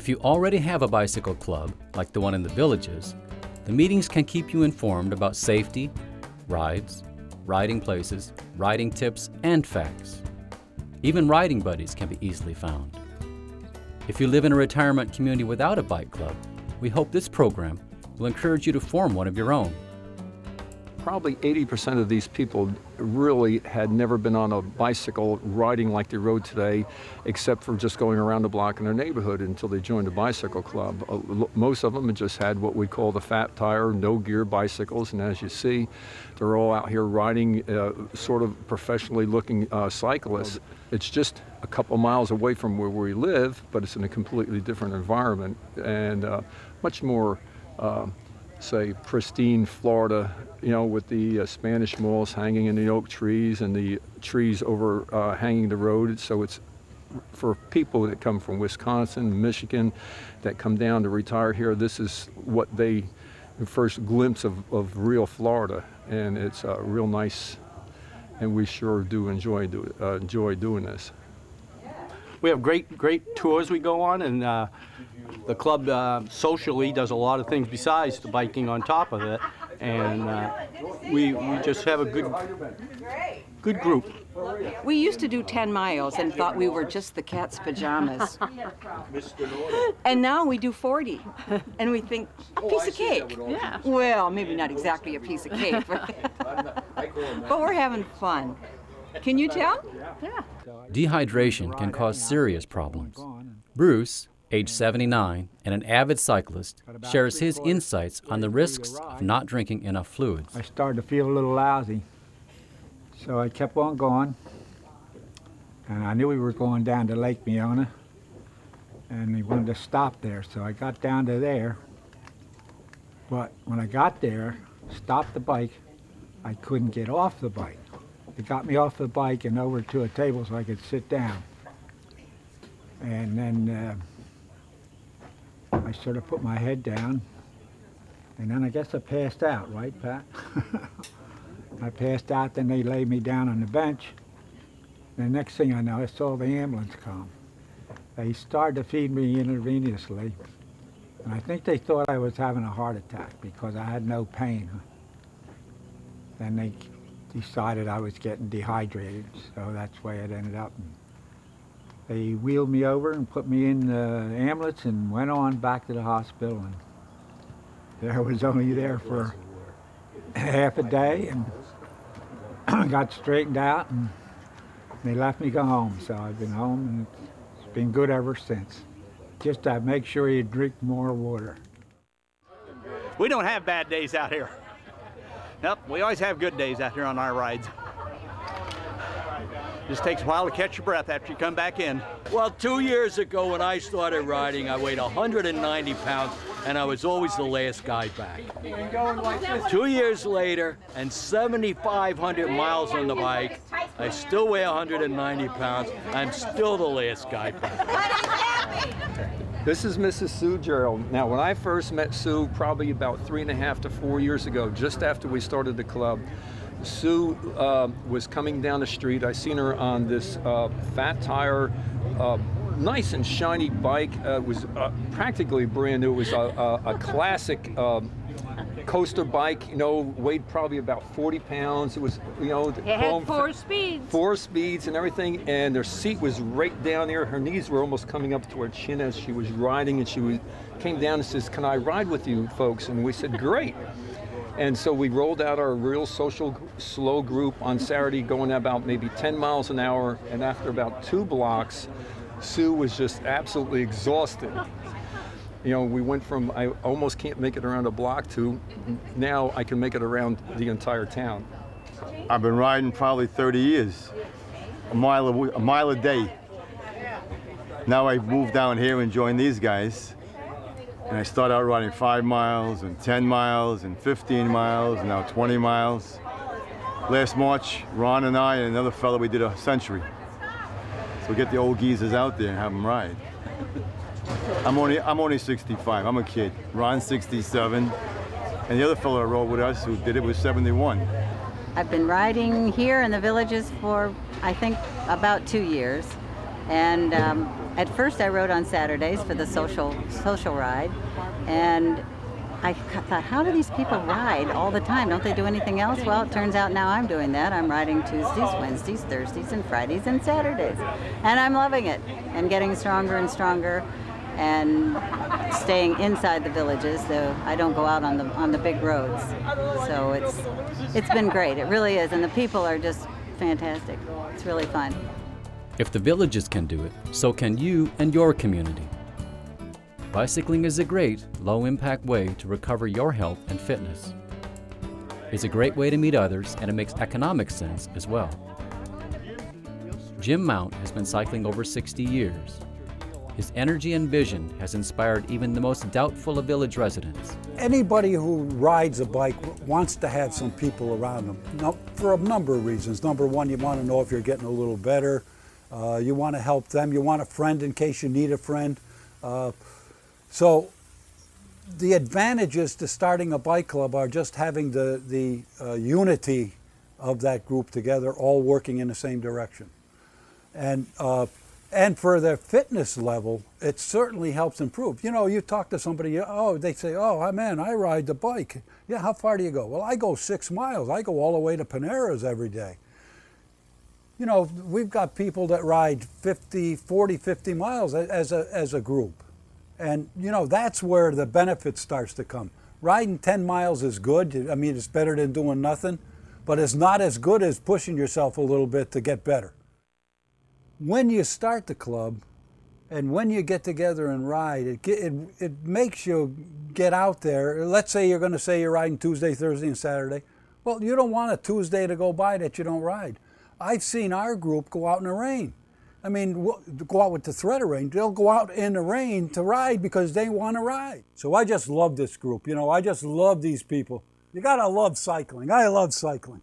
If you already have a bicycle club, like the one in the villages, the meetings can keep you informed about safety, rides, riding places, riding tips, and facts. Even riding buddies can be easily found. If you live in a retirement community without a bike club, we hope this program will encourage you to form one of your own. Probably 80% of these people really had never been on a bicycle riding like they rode today, except for just going around the block in their neighborhood until they joined a bicycle club. Most of them just had what we call the fat tire, no gear bicycles, and as you see, they're all out here riding sort of professionally looking cyclists. It's just a couple miles away from where we live, but it's in a completely different environment and much more say pristine Florida, you know, with the Spanish moss hanging in the oak trees and the trees over hanging the road. So it's for people that come from Wisconsin, Michigan, that come down to retire here. This is what the first glimpse of real Florida, and it's real nice, and we sure do enjoy doing this. We have great tours we go on, and the club socially does a lot of things besides the biking on top of it, and we just have a good group. We used to do 10 miles and thought we were just the cat's pajamas. And now we do 40, and we think, a piece of cake. Yeah. Well, maybe not exactly a piece of cake, but we're having fun. Can you tell? Yeah. Dehydration can cause serious problems. Bruce, age 79 and an avid cyclist, shares his insights on the risks of not drinking enough fluids. I started to feel a little lousy, so I kept on going, and I knew we were going down to Lake Miona, and we wanted to stop there, so I got down to there. But when I got there, stopped the bike, I couldn't get off the bike. It got me off the bike and over to a table so I could sit down. And then I sort of put my head down, and then I guess I passed out, right, Pat? I passed out, then they laid me down on the bench. And the next thing I know, I saw the ambulance come. They started to feed me intravenously, and I think they thought I was having a heart attack because I had no pain. Then they decided I was getting dehydrated, so that's the way it ended up. They wheeled me over and put me in the ambulance and went on back to the hospital. And there I was only there for half a day and got straightened out, and they left me go home. So I've been home, and it's been good ever since. Just to make sure you drink more water. We don't have bad days out here. Nope, we always have good days out here on our rides. Just takes a while to catch your breath after you come back in. Well, 2 years ago when I started riding, I weighed 190 pounds, and I was always the last guy back. 2 years later, and 7,500 miles on the bike, I still weigh 190 pounds. I'm still the last guy back. This is Mrs. Sue Gerald. Now, when I first met Sue, probably about 3.5 to 4 years ago, just after we started the club, Sue was coming down the street. I seen her on this fat tire, nice and shiny bike. It was practically brand new. It was a classic coaster bike, you know, weighed probably about 40 pounds. It was, you know, it had 4 speeds. 4 speeds and everything, and her seat was right down there. Her knees were almost coming up to her chin as she was riding, and she came down and says, "Can I ride with you folks?" And we said, "Great." And so we rolled out our real social slow group on Saturday, going about maybe 10 miles an hour, and after about 2 blocks, Sue was just absolutely exhausted. You know, we went from I almost can't make it around a block to now I can make it around the entire town. I've been riding probably 30 years, a mile a day. Now I moved down here and joined these guys, and I started out riding 5 miles and 10 miles and 15 miles and now 20 miles. Last March, Ron and I and another fellow, we did a century. So we get the old geezers out there and have them ride. I'm only 65. I'm a kid. Ron's 67, and the other fellow that rode with us who did it was 71. I've been riding here in the villages for, I think, about 2 years. And at first I rode on Saturdays for the social ride, and I thought, how do these people ride all the time? Don't they do anything else? Well, it turns out now I'm doing that. I'm riding Tuesdays, Wednesdays, Thursdays, and Fridays, and Saturdays. And I'm loving it, and getting stronger and stronger, and staying inside the villages, so I don't go out on the big roads. So it's been great. It really is, and the people are just fantastic. It's really fun. If the villages can do it, so can you and your community. Bicycling is a great, low-impact way to recover your health and fitness. It's a great way to meet others, and it makes economic sense as well. Jim Mount has been cycling over 60 years. His energy and vision has inspired even the most doubtful of village residents. Anybody who rides a bike wants to have some people around them, now, for a number of reasons. Number one, you want to know if you're getting a little better. You want to help them. You want a friend in case you need a friend. So the advantages to starting a bike club are just having the unity of that group together, all working in the same direction. And for their fitness level, it certainly helps improve. You know, you talk to somebody, they say, oh man, I ride the bike. Yeah, how far do you go? Well, I go 6 miles. I go all the way to Panera's every day. You know, we've got people that ride 40, 50 miles as a group. And, you know, that's where the benefit starts to come. Riding 10 miles is good. I mean, it's better than doing nothing, but it's not as good as pushing yourself a little bit to get better. When you start the club and when you get together and ride, it makes you get out there. Let's say you're going to say you're riding Tuesday, Thursday, and Saturday. Well, you don't want a Tuesday to go by that you don't ride. I've seen our group go out in the rain. I mean, go out with the threat of rain. They'll go out in the rain to ride because they want to ride. So I just love this group. You know, I just love these people. You gotta love cycling. I love cycling.